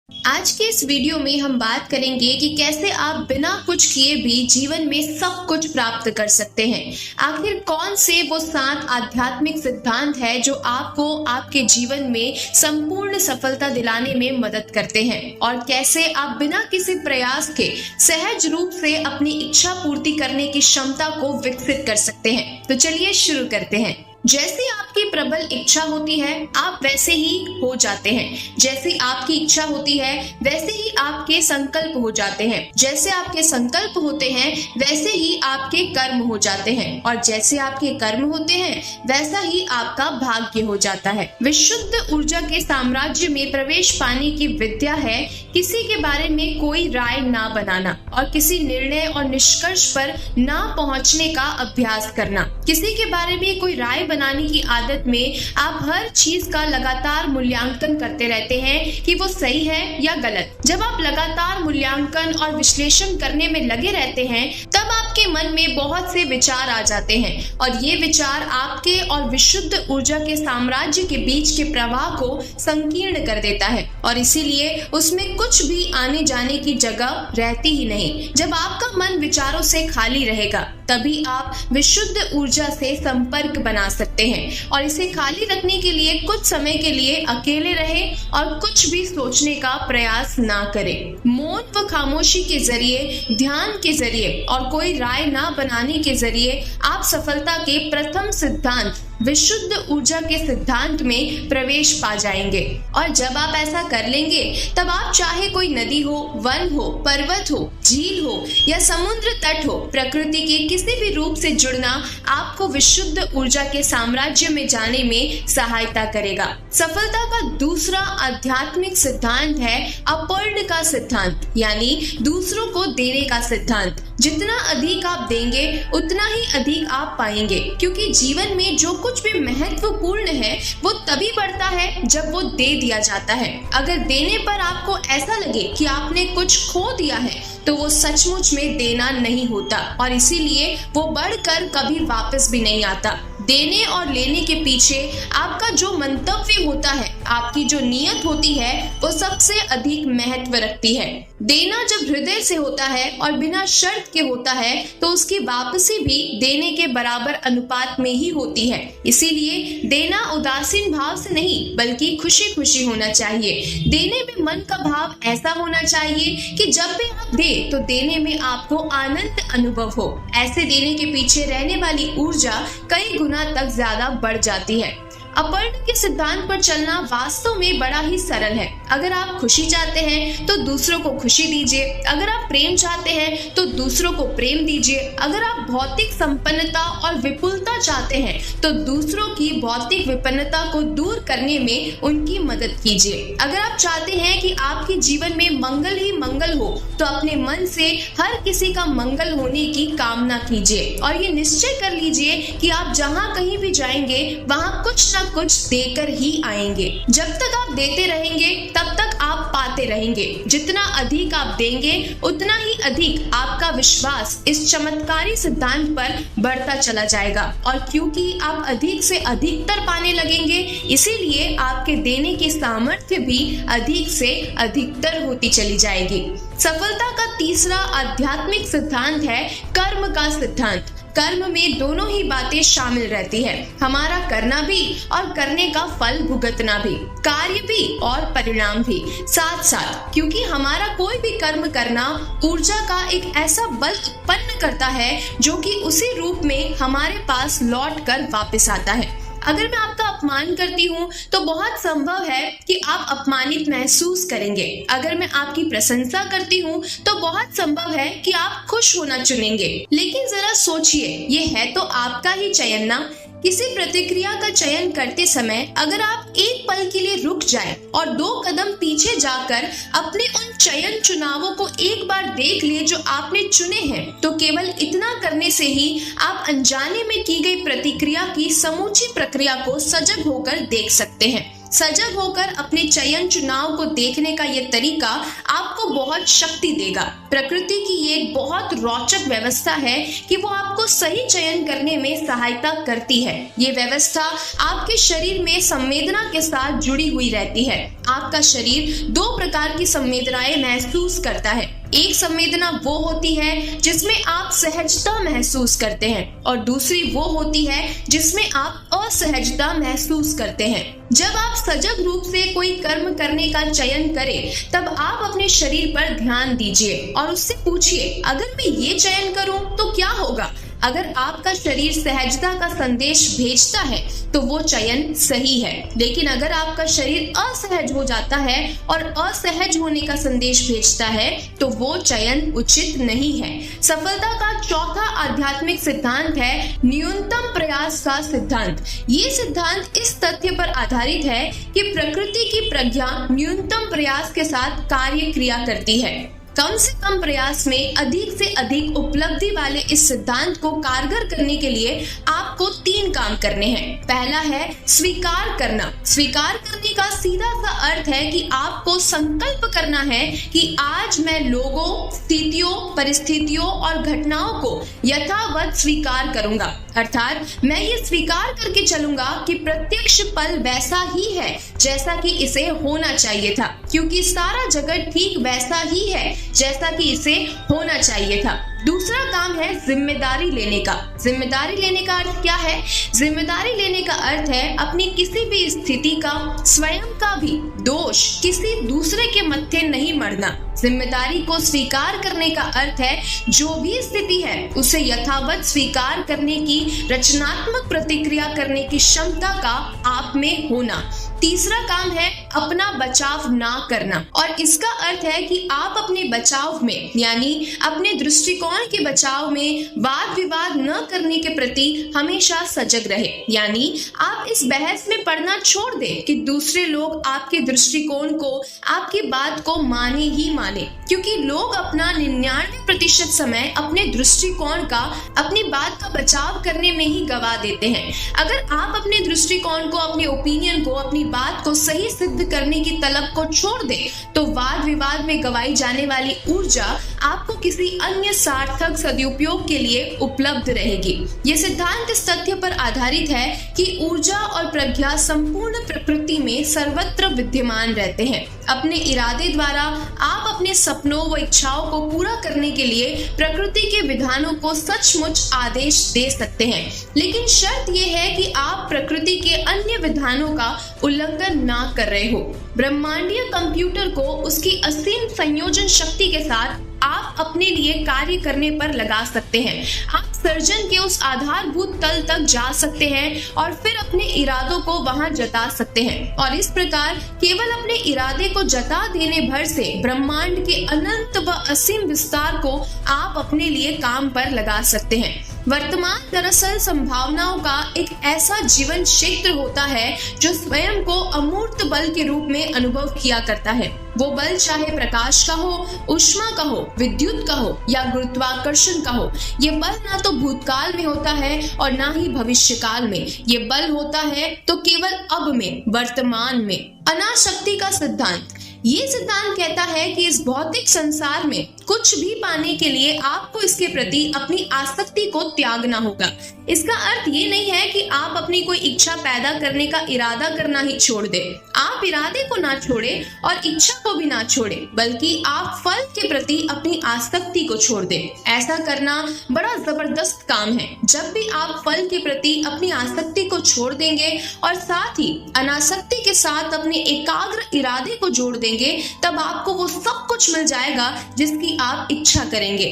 आज के इस वीडियो में हम बात करेंगे कि कैसे आप बिना कुछ किए भी जीवन में सब कुछ प्राप्त कर सकते हैं। आखिर कौन से वो 7 आध्यात्मिक सिद्धांत है जो आपको आपके जीवन में संपूर्ण सफलता दिलाने में मदद करते हैं और कैसे आप बिना किसी प्रयास के सहज रूप से अपनी इच्छा पूर्ति करने की क्षमता को विकसित कर सकते हैं। तो चलिए शुरू करते हैं। जैसी आपकी प्रबल इच्छा होती है आप वैसे ही हो जाते हैं। जैसी आपकी इच्छा होती है वैसे ही आपके संकल्प हो जाते हैं। जैसे आपके संकल्प होते हैं वैसे ही आपके कर्म हो जाते हैं और जैसे आपके कर्म होते हैं वैसा ही आपका भाग्य हो जाता है। विशुद्ध ऊर्जा के साम्राज्य में प्रवेश पाने की विद्या है किसी के बारे में कोई राय ना बनाना और किसी निर्णय और निष्कर्ष पर ना पहुंचने का अभ्यास करना। किसी के बारे में कोई राय बनाने की आदत में आप हर चीज का लगातार मूल्यांकन करते रहते हैं कि वो सही है या गलत। जब आप लगातार मूल्यांकन और विश्लेषण करने में लगे रहते हैं तब आपके मन में बहुत से विचार आ जाते हैं और ये विचार आपके और विशुद्ध ऊर्जा के साम्राज्य के बीच के प्रवाह को संकीर्ण कर देता है और इसीलिए उसमें कुछ भी आने जाने की जगह रहती ही नहीं। जब आपका मन विचारों से खाली रहेगा तभी आप विशुद्ध ऊर्जा से संपर्क बना सकते हैं और इसे खाली रखने के लिए कुछ समय के लिए अकेले रहें और कुछ भी सोचने का प्रयास ना करें। मौन व खामोशी के जरिए, ध्यान के जरिए और कोई राय ना बनाने के जरिए आप सफलता के प्रथम सिद्धांत विशुद्ध ऊर्जा के सिद्धांत में प्रवेश पा जाएंगे। और जब आप ऐसा कर लेंगे तब आप चाहे कोई नदी हो, वन हो, पर्वत हो, झील हो या समुद्र तट हो, प्रकृति के किसी भी रूप से जुड़ना आपको विशुद्ध ऊर्जा के साम्राज्य में जाने में सहायता करेगा। सफलता का दूसरा आध्यात्मिक सिद्धांत है अपर्ण का सिद्धांत, यानी दूसरों को देने का सिद्धांत। जितना अधिक आप देंगे उतना ही अधिक आप पाएंगे, क्योंकि जीवन में जो कुछ भी महत्वपूर्ण है वो तभी बढ़ता है जब वो दे दिया जाता है। अगर देने पर आपको ऐसा लगे कि आपने कुछ खो दिया है तो वो सचमुच में देना नहीं होता और इसीलिए वो बढ़कर कभी वापस भी नहीं आता। देने और लेने के पीछे आपका जो मंतव्य होता है, आपकी जो नियत होती है, वो सबसे अधिक महत्व रखती है। देना जब हृदय से होता है और बिना शर्त के होता है तो उसकी वापसी भी देने के बराबर अनुपात में ही होती है। इसीलिए देना उदासीन भाव से नहीं बल्कि खुशी खुशी होना चाहिए। देने में मन का भाव ऐसा होना चाहिए कि जब भी आप दे तो देने में आपको आनंद अनुभव हो। ऐसे देने के पीछे रहने वाली ऊर्जा कई गुना तक ज्यादा बढ़ जाती है। अपर्ण के सिद्धांत पर चलना वास्तव में बड़ा ही सरल है। अगर आप खुशी चाहते हैं तो दूसरों को खुशी दीजिए। अगर आप प्रेम चाहते हैं तो दूसरों को प्रेम दीजिए। अगर आप भौतिक संपन्नता और विपुलता चाहते हैं तो दूसरों की भौतिक विपन्नता को दूर करने में उनकी मदद कीजिए। अगर आप चाहते हैं कि आपके जीवन में मंगल ही मंगल हो तो अपने मन से हर किसी का मंगल होने की कामना कीजिए और ये निश्चय कर लीजिए कि आप जहाँ कहीं भी जाएंगे वहाँ कुछ न कुछ देकर ही आएंगे। जब तक आप देते रहेंगे तब तक आप पाते रहेंगे। जितना अधिक आप देंगे उतना ही अधिक आपका विश्वास इस चमत्कारी सिद्धांत पर बढ़ता चला जाएगा और क्योंकि आप अधिक से अधिकतर पाने लगेंगे इसीलिए आपके देने की सामर्थ्य भी अधिक से अधिकतर होती चली जाएगी। सफलता का तीसरा आध्यात्मिक सिद्धांत है कर्म का सिद्धांत। कर्म में दोनों ही बातें शामिल रहती है, हमारा करना भी और करने का फल भुगतना भी, कार्य भी और परिणाम भी साथ साथ, क्योंकि हमारा कोई भी कर्म करना ऊर्जा का एक ऐसा बल उत्पन्न करता है जो कि उसी रूप में हमारे पास लौट कर वापस आता है। अगर मैं आपका अपमान करती हूँ तो बहुत संभव है कि आप अपमानित महसूस करेंगे। अगर मैं आपकी प्रशंसा करती हूँ तो बहुत संभव है कि आप खुश होना चुनेंगे। लेकिन जरा सोचिए, ये है तो आपका ही चयन ना। किसी प्रतिक्रिया का चयन करते समय अगर आप एक पल के लिए रुक जाएं और 2 कदम पीछे जाकर अपने उन चयन चुनावों को एक बार देख लिए जो आपने चुने हैं तो केवल इतना करने से ही आप अनजाने में की गई प्रतिक्रिया की समूची प्रक्रिया को सजग होकर देख सकते हैं। सजग होकर अपने चयन चुनाव को देखने का ये तरीका आपको बहुत शक्ति देगा। प्रकृति की ये एक बहुत रोचक व्यवस्था है कि वो आपको सही चयन करने में सहायता करती है। ये व्यवस्था आपके शरीर में संवेदना के साथ जुड़ी हुई रहती है। आपका शरीर दो प्रकार की संवेदनाएं महसूस करता है। एक संवेदना वो होती है जिसमें आप सहजता महसूस करते हैं और दूसरी वो होती है जिसमें आप असहजता महसूस करते हैं। जब आप सजग रूप से कोई कर्म करने का चयन करें, तब आप अपने शरीर पर ध्यान दीजिए और उससे पूछिए, अगर मैं ये चयन करूं तो क्या होगा। अगर आपका शरीर सहजता का संदेश भेजता है तो वो चयन सही है, लेकिन अगर आपका शरीर असहज हो जाता है और असहज होने का संदेश भेजता है तो वो चयन उचित नहीं है। सफलता का चौथा आध्यात्मिक सिद्धांत है न्यूनतम प्रयास का सिद्धांत। ये सिद्धांत इस तथ्य पर आधारित है कि प्रकृति की प्रज्ञा न्यूनतम प्रयास के साथ कार्य क्रिया करती है। कम से कम प्रयास में अधिक से अधिक उपलब्धि वाले इस सिद्धांत को कारगर करने के लिए आपको 3 काम करने हैं। पहला है स्वीकार करना। स्वीकार करने का सीधा सा अर्थ है कि आपको संकल्प करना है कि आज मैं लोगों, स्थितियों, परिस्थितियों और घटनाओं को यथावत स्वीकार करूंगा। अर्थात मैं ये स्वीकार करके चलूंगा कि प्रत्यक्ष पल वैसा ही है जैसा कि इसे होना चाहिए था, क्योंकि सारा जगत ठीक वैसा ही है जैसा कि इसे होना चाहिए था। दूसरा काम है जिम्मेदारी लेने का। जिम्मेदारी लेने का अर्थ क्या है? जिम्मेदारी लेने का अर्थ है अपनी किसी भी स्थिति का, स्वयं का भी दोष किसी दूसरे के मत्थे नहीं मढ़ना। जिम्मेदारी को स्वीकार करने का अर्थ है जो भी स्थिति है उसे यथावत स्वीकार करने की, रचनात्मक प्रतिक्रिया करने की क्षमता का आप में होना। तीसरा काम है अपना बचाव ना करना, और इसका अर्थ है कि आप अपने बचाव में, यानी अपने दृष्टिकोण के बचाव में वाद विवाद न करने के प्रति हमेशा सजग रहे। यानी आप इस बहस में पड़ना छोड़ दें कि दूसरे लोग आपके दृष्टिकोण को, आपकी बात को माने ही माने, क्योंकि लोग अपना 99% समय अपने दृष्टिकोण का, अपनी बात का बचाव करने में ही गवा देते हैं। अगर आप अपने दृष्टिकोण को, अपने ओपिनियन को, अपनी बात को सही सिद्ध करने की तलब को छोड़ दें तो वाद विवाद में गवाई जाने वाली ऊर्जा आपको किसी अन्य सार्थक सदुपयोग के लिए उपलब्ध रहेगी। ये सिद्धांत इस तथ्य पर आधारित है कि ऊर्जा और प्रज्ञा संपूर्ण प्रकृति में सर्वत्र विद्यमान रहते हैं। अपने इरादे द्वारा आप अपने सपनों व इच्छाओं को पूरा करने के लिए प्रकृति के विधानों को सचमुच आदेश दे सकते हैं, लेकिन शर्त यह है कि आप प्रकृति के अन्य विधानों का उल्लंघन ना कर रहे हो। ब्रह्मांडीय कंप्यूटर को उसकी असीम संयोजन शक्ति के साथ आप अपने लिए कार्य करने पर लगा सकते हैं। आप सर्जन के उस आधारभूत तल तक जा सकते हैं और फिर अपने इरादों को वहां जता सकते हैं, और इस प्रकार केवल अपने इरादे को जता देने भर से ब्रह्मांड के अनंत व असीम विस्तार को आप अपने लिए काम पर लगा सकते हैं। वर्तमान दरअसल संभावनाओं का एक ऐसा जीवन क्षेत्र होता है जो स्वयं को अमूर्त बल के रूप में अनुभव किया करता है। वो बल चाहे प्रकाश का हो, ऊष्मा का हो, विद्युत का हो या गुरुत्वाकर्षण का हो। ये बल ना तो भूतकाल में होता है और ना ही भविष्यकाल में। ये बल होता है तो केवल अब में, वर्तमान में। अनासक्ति का सिद्धांत। ये सिद्धांत कहता है कि इस भौतिक संसार में कुछ भी पाने के लिए आपको इसके प्रति अपनी आसक्ति को त्यागना होगा। इसका अर्थ ये नहीं है कि आप अपनी कोई इच्छा पैदा करने का इरादा करना ही छोड़ दें। आप इरादे को ना छोड़ें और इच्छा को भी ना छोड़ें, बल्कि आप फल के प्रति अपनी आसक्ति को छोड़ दें। ऐसा करना बड़ा जबरदस्त काम है। जब भी आप फल के प्रति अपनी आसक्ति को छोड़ देंगे और साथ ही अनासक्ति के साथ अपने एकाग्र इरादे को जोड़ देंगे, तब आपको वो सब कुछ मिल जाएगा जिसकी आप इच्छा करेंगे।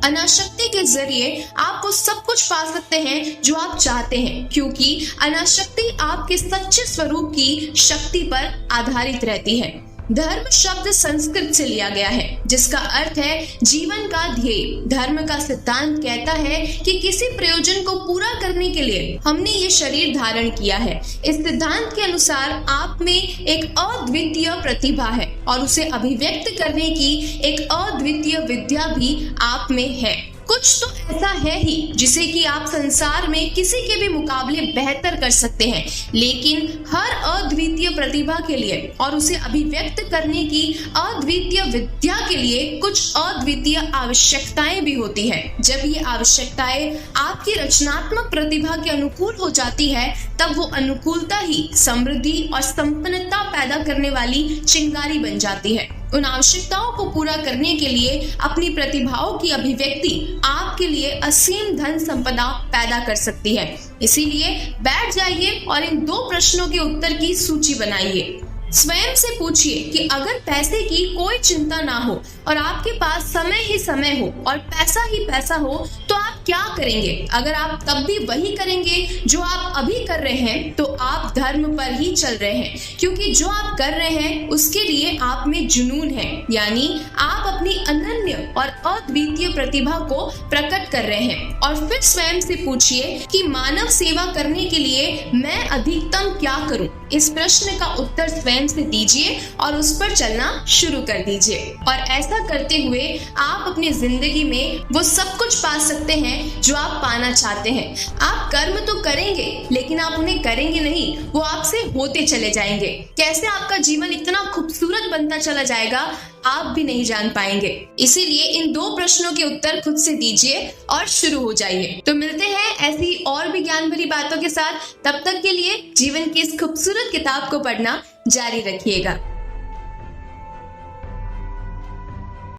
अनासक्ति के जरिए आप वो सब कुछ पा सकते हैं जो आप चाहते हैं, क्योंकि अनासक्ति आपके सच्चे स्वरूप की शक्ति पर आधारित रहती है। धर्म शब्द संस्कृत से लिया गया है, जिसका अर्थ है जीवन का ध्येय। धर्म का सिद्धांत कहता है कि किसी प्रयोजन को पूरा करने के लिए हमने ये शरीर धारण किया है। इस सिद्धांत के अनुसार आप में एक अद्वितीय प्रतिभा है और उसे अभिव्यक्त करने की एक अद्वितीय विद्या भी आप में है। कुछ तो ऐसा है ही जिसे कि आप संसार में किसी के भी मुकाबले बेहतर कर सकते हैं, लेकिन हर अद्वितीय प्रतिभा के लिए और उसे अभिव्यक्त करने की अद्वितीय विद्या के लिए कुछ अद्वितीय आवश्यकताएं भी होती है। जब ये आवश्यकताएं आपकी रचनात्मक प्रतिभा के अनुकूल हो जाती है, तब वो अनुकूलता ही समृद्धि और संपन्नता पैदा करने वाली चिंगारी बन जाती है। उन आवश्यकताओं को पूरा करने के लिए अपनी प्रतिभाओं की अभिव्यक्ति आपके लिए असीम धन संपदा पैदा कर सकती है। इसीलिए बैठ जाइए और इन 2 प्रश्नों के उत्तर की सूची बनाइए। स्वयं से पूछिए कि अगर पैसे की कोई चिंता ना हो और आपके पास समय ही समय हो और पैसा ही पैसा हो, तो आप क्या करेंगे? अगर आप तब भी वही करेंगे जो आप अभी कर रहे हैं, तो आप धर्म पर ही चल रहे हैं, क्योंकि जो आप कर रहे हैं उसके लिए आप में जुनून है, यानी आप अपनी अनन्य और अद्वितीय प्रतिभा को प्रकट कर रहे हैं। और फिर स्वयं से पूछिए कि मानव सेवा करने के लिए मैं अधिकतम क्या करूं? इस प्रश्न का उत्तर स्वयं से दीजिए और उस पर चलना शुरू कर दीजिए। और ऐसा करते हुए आप अपनी जिंदगी में वो सब कुछ पा सकते हैं जो आप पाना चाहते हैं। आप कर्म तो करेंगे, लेकिन आप उन्हें करेंगे नहीं, वो आपसे होते चले जाएंगे। कैसे आपका जीवन इतना खूबसूरत बनता चला जाएगा, आप भी नहीं जान पाएंगे। इसीलिए इन 2 प्रश्नों के उत्तर खुद से दीजिए और शुरू हो जाइए। तो मिलते हैं ऐसी और भी ज्ञान भरी बातों के साथ। तब तक के लिए जीवन की इस खूबसूरत किताब को पढ़ना जारी रखिएगा।